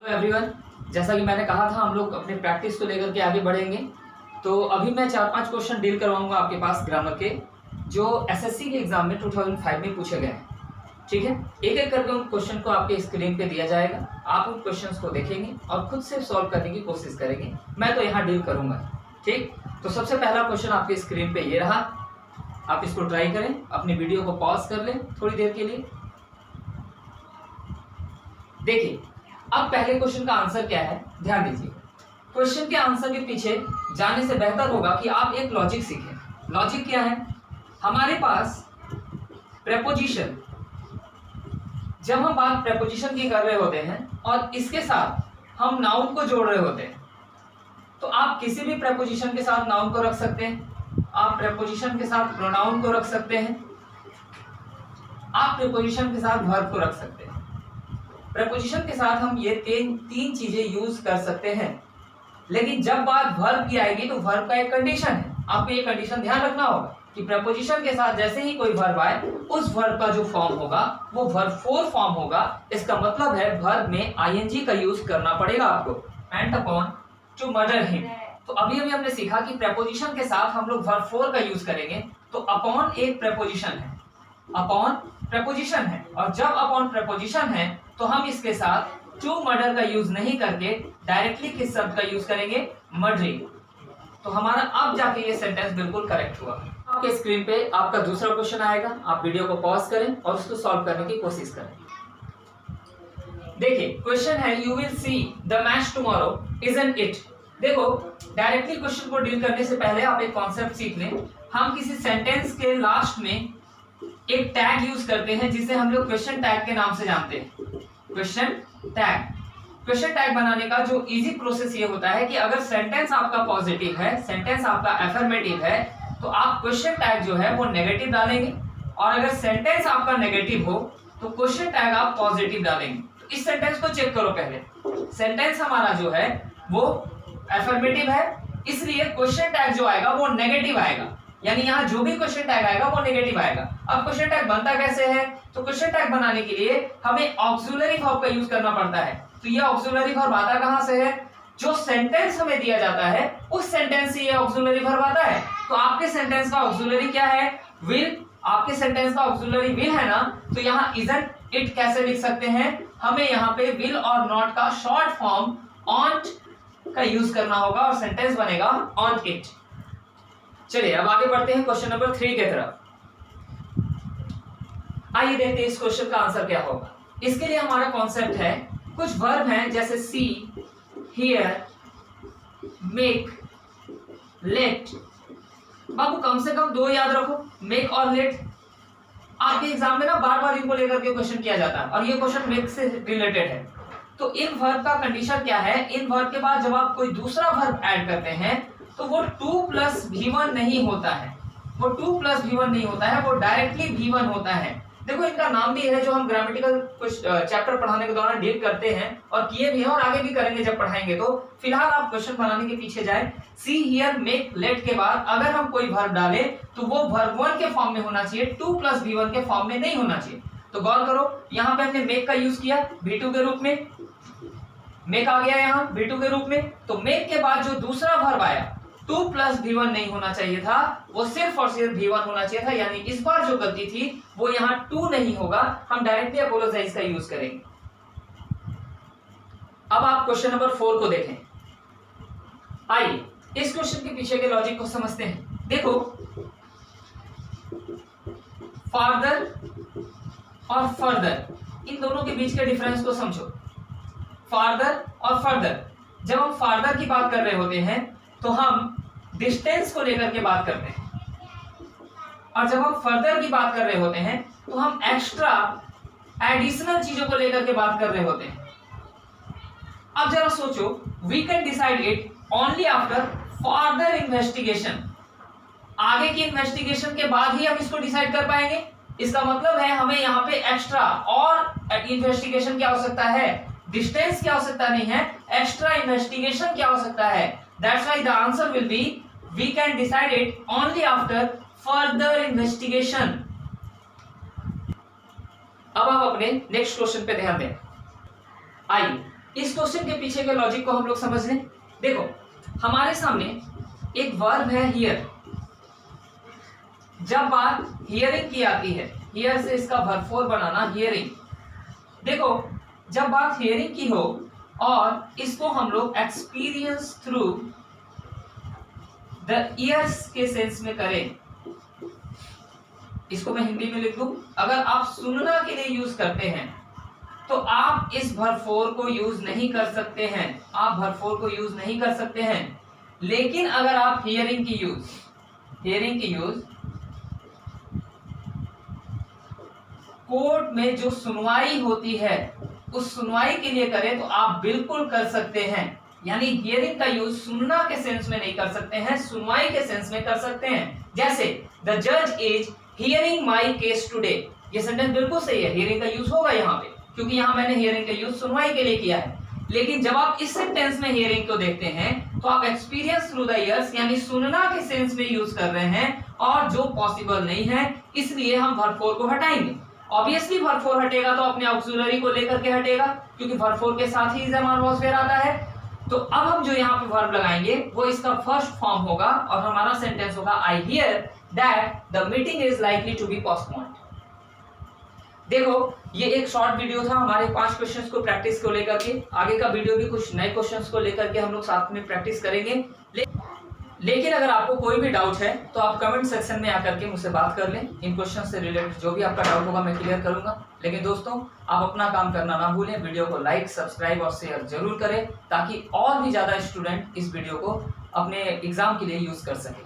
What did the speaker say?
Everyone, जैसा कि मैंने कहा था हम लोग अपने प्रैक्टिस को लेकर के आगे बढ़ेंगे। तो अभी मैं 4-5 क्वेश्चन डील करवाऊंगा आपके पास ग्रामर के, जो एसएससी के एग्जाम में 2005 में पूछे गए हैं। ठीक है, एक एक करके उन क्वेश्चन को आपके स्क्रीन पे दिया जाएगा। आप उन क्वेश्चंस को देखेंगे और खुद से सॉल्व करने की कोशिश करेंगे। मैं तो यहाँ डील करूंगा। ठीक, तो सबसे पहला क्वेश्चन आपके स्क्रीन पे ये रहा। आप इसको ट्राई करें, अपनी वीडियो को पॉज कर लें थोड़ी देर के लिए। देखिए, अब पहले क्वेश्चन का आंसर क्या है, ध्यान दीजिए। क्वेश्चन के आंसर के पीछे जाने से बेहतर होगा कि आप एक लॉजिक सीखें। लॉजिक क्या है? हमारे पास प्रेपोजिशन, जब हम बात प्रेपोजिशन की कर रहे होते हैं और इसके साथ हम नाउन को जोड़ रहे होते हैं, तो आप किसी भी प्रेपोजिशन के साथ नाउन को रख सकते हैं, आप प्रेपोजिशन के साथ प्रोनाउन को रख सकते हैं, आप प्रेपोजिशन के साथ वर्ब को रख सकते हैं। प्रेपोजिशन के साथ हम ये तीन चीजें यूज कर सकते हैं। लेकिन जब बात वर्ब की आएगी तो वर्ब का एक कंडीशन है, आपको ये कंडीशन ध्यान रखना होगा कि प्रेपोजिशन के साथ जैसे ही कोई वर्ब आए उस वर्ब का जो फॉर्म होगा वो वर्ब 4 फॉर्म होगा। इसका मतलब है वर्ब में आईएनजी का यूज करना पड़ेगा आपको। Went upon two murder him. तो अभी हमने सीखा कि प्रेपोजिशन के साथ हम लोग वर्ब 4 का यूज करेंगे। तो अपॉन एक प्रेपोजिशन है, अपॉन प्रेपोजिशन है, और जब अपॉन प्रेपोजिशन है तो हम इसके साथ टू मर्डर का यूज नहीं करके डायरेक्टली किस शब्द का यूज करेंगे? मर्डरिंग। तो हमारा अब जाके ये सेंटेंस बिल्कुल करेक्ट हुआ। आपके स्क्रीन पे आपका दूसरा क्वेश्चन आएगा, आप वीडियो को पॉज करें और उसको सॉल्व करने की कोशिश करें। देखिए, क्वेश्चन है you will see the match tomorrow isn't it. देखो, डायरेक्टली क्वेश्चन को डील करने से पहले आप एक कॉन्सेप्ट सीख लें। हम किसी सेंटेंस के लास्ट में एक टैग यूज करते हैं जिसे हम लोग क्वेश्चन टैग के नाम से जानते हैं। Question tag. क्वेश्चन टैग बनाने का जो इजी प्रोसेस ये होता है कि अगर सेंटेंस आपका पॉजिटिव है, सेंटेंस आपका अफर्मेटिव है, तो आप क्वेश्चन टैग जो है वो नेगेटिव डालेंगे, और अगर सेंटेंस आपका नेगेटिव हो तो क्वेश्चन टैग आप पॉजिटिव डालेंगे। तो इस सेंटेंस को चेक करो पहले। सेंटेंस हमारा जो है वो अफर्मेटिव है, इसलिए क्वेश्चन टैग जो आएगा वो नेगेटिव आएगा, यानी यहाँ जो भी क्वेश्चन टैग आएगा वो नेगेटिव आएगा। अब क्वेश्चन टैग बनता कैसे है? तो क्वेश्चन टैग बनाने के लिए हमें ऑक्सिलरी वर्ब का यूज करना पड़ता है। तो ये ऑक्सिलरी वर्ब आता कहां से है? जो सेंटेंस हमें दिया जाता है उस सेंटेंस से ये ऑक्सिलरी वर्ब आता है। तो आपके सेंटेंस का ऑक्सिलरी क्या है? विल। आपके सेंटेंस का ऑक्सिलरी विल है ना, तो यहाँ इजंट इट कैसे लिख सकते हैं? हमें यहाँ पे विल और नॉट का शॉर्ट फॉर्म ऑन्ट का यूज करना होगा और सेंटेंस बनेगा ऑन इट। चलिए अब आगे बढ़ते हैं क्वेश्चन नंबर 3 की तरफ। आइए देखते हैं इस क्वेश्चन का आंसर क्या होगा। इसके लिए हमारा कॉन्सेप्ट है, कुछ वर्ब हैं जैसे सी, हियर, मेक, लेट। बाबू कम से कम 2 याद रखो, मेक और लेट। आपके एग्जाम में ना बार बार इनको लेकर के क्वेश्चन किया जाता है और ये क्वेश्चन मेक से रिलेटेड है। तो इन वर्ब का कंडीशन क्या है? इन वर्ब के बाद जब आप कोई दूसरा वर्ब ऐड करते हैं तो वो 2 + V1 नहीं होता है, वो 2 + V1 नहीं होता है, वो डायरेक्टली V1 होता है। देखो, इनका नाम भी है जो हम ग्रामेटिकल कुछ चैप्टर पढ़ाने के दौरान डील करते हैं और किए भी हैं और आगे भी करेंगे जब पढ़ाएंगे। तो फिलहाल आप क्वेश्चन बनाने के पीछे जाएं। सी, हियर, मेक, लेट के बाद अगर हम कोई वर्ब डालें तो वो वर्ब 1 के फॉर्म में होना चाहिए, 2 + V1 के फॉर्म में नहीं होना चाहिए। तो गौर करो, यहाँ पे हमने मेक का यूज किया V2 के रूप में, मेक आ गया यहाँ V2 के रूप में। तो मेक के बाद जो दूसरा वर्ब आया 2 + V1 नहीं होना चाहिए था, वो सिर्फ और सिर्फ V1 होना चाहिए था। यानी इस बार जो गलती थी वो यहाँ 2 नहीं होगा, हम डायरेक्टली अपोलोजाइज का यूज करेंगे। अब आप क्वेश्चन नंबर 4 को देखें। आइए इस क्वेश्चन के पीछे के लॉजिक को समझते हैं। देखो, फादर और फर्दर, इन दोनों के बीच के डिफरेंस को समझो। फादर और फर्दर, जब हम फादर की बात कर रहे होते हैं तो हम डिस्टेंस को लेकर के बात करते हैं, और जब हम फर्दर की बात कर रहे होते हैं तो हम एक्स्ट्रा एडिशनल चीजों को लेकर के बात कर रहे होते हैं। अब जरा सोचो, we can decide it only after further investigation. आगे की इन्वेस्टिगेशन के बाद ही हम इसको डिसाइड कर पाएंगे। इसका मतलब है हमें यहाँ पे एक्स्ट्रा और इन्वेस्टिगेशन की आवश्यकता है, डिस्टेंस की आवश्यकता नहीं है, एक्स्ट्रा इन्वेस्टिगेशन की आवश्यकता है। That's why the answer will be we can decide it only after further investigation. अब आप अपने नेक्स्ट क्वेश्चन पे ध्यान दें। आइए इस क्वेश्चन के पीछे के लॉजिक को हम लोग समझ लें। देखो हमारे सामने एक वर्ब है हियर। जब बात हियरिंग की आती है, हियर से इसका वर्ब फॉर्म बनाना हियरिंग। देखो जब बात हियरिंग की हो और इसको हम लोग एक्सपीरियंस थ्रू द ईयर्स के सेंस में करें, इसको मैं हिंदी में लिख दूं, अगर आप सुनना के लिए यूज करते हैं तो आप इस वर्ब फॉर्म को यूज नहीं कर सकते हैं, आप वर्ब फॉर्म को यूज नहीं कर सकते हैं। लेकिन अगर आप हियरिंग की यूज कोर्ट में जो सुनवाई होती है उस सुनवाई के लिए करें तो आप बिल्कुल कर सकते हैं। यानी हियरिंग का यूज सुनना के सेंस में नहीं कर सकते हैं, सुनवाई के सेंस में कर सकते हैं। जैसे द जज is hearing my case today, ये सेंटेंस बिल्कुल सही है, हियरिंग का यूज होगा यहाँ पे, क्योंकि यहाँ मैंने हियरिंग का यूज सुनवाई के लिए किया है। लेकिन जब आप इस सेंटेंस में हियरिंग को देखते हैं तो आप एक्सपीरियंस थ्रू द ईयर्स यानी सुनना के सेंस में यूज कर रहे हैं, और जो पॉसिबल नहीं है, इसलिए हम वर्ब फॉर्म को हटाएंगे। ऑब्वियसली वर्ब फॉर्म हटेगा तो अपने ऑक्सिलरी को लेकर के हटेगा, क्योंकि वर्ब फॉर्म के साथ ही इज एम वॉज वेयर आता है। तो अब हम जो यहाँ पे वर्ब लगाएंगे वो इसका फर्स्ट फॉर्म होगा और हमारा सेंटेंस होगा I hear that the meeting is likely to be postponed. देखो ये एक शॉर्ट वीडियो था हमारे 5 क्वेश्चंस को प्रैक्टिस को लेकर के। आगे का वीडियो भी कुछ नए क्वेश्चंस को लेकर के हम लोग साथ में प्रैक्टिस करेंगे। लेकिन अगर आपको कोई भी डाउट है तो आप कमेंट सेक्शन में आकर के मुझसे बात कर लें। इन क्वेश्चन से रिलेटेड जो भी आपका डाउट होगा मैं क्लियर करूंगा। लेकिन दोस्तों आप अपना काम करना ना भूलें, वीडियो को लाइक, सब्सक्राइब और शेयर जरूर करें ताकि और भी ज्यादा स्टूडेंट इस वीडियो को अपने एग्जाम के लिए यूज कर सकें।